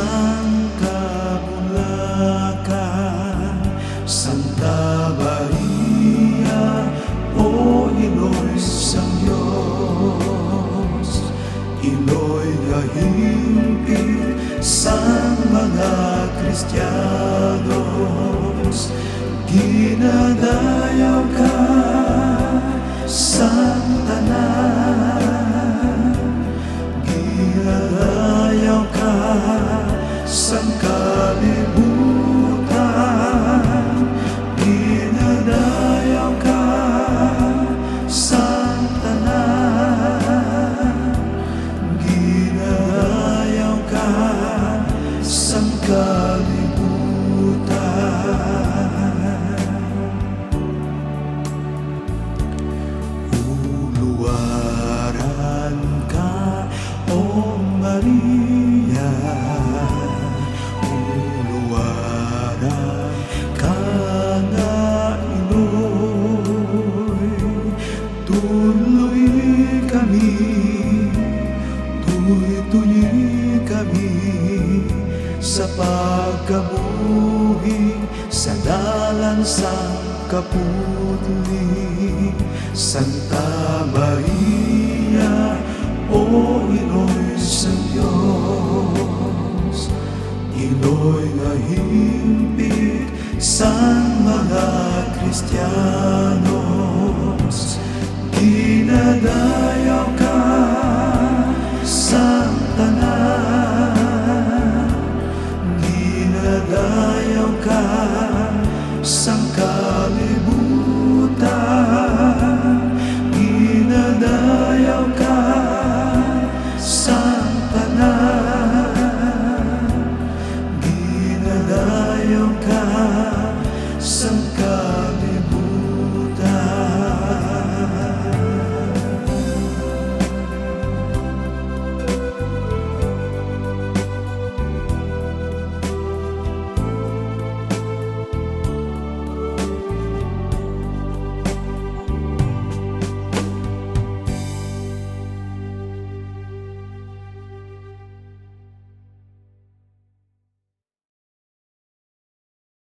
sang kabulakan, Santa Maria, o Ino'y sang Diyos, Ino'y gahimpit sang mga Kristiyanos. Ginadayaw ka sang tanan, ginadayaw ka sang kalibutan, ginadayaw ka sang tanan, ginadayaw ka sang kalibutan. Uluwaran ka, O Maria, uluwaran ka nga Ino'y, tuloy kami, tuy kami sa pagkabuhi sa dalan sang kaputli. Santa Maria, o Ino'y sang Diyos, Ino'y gahimpit sang mga Kristiyanos. Ginadayaw ka sang tanan,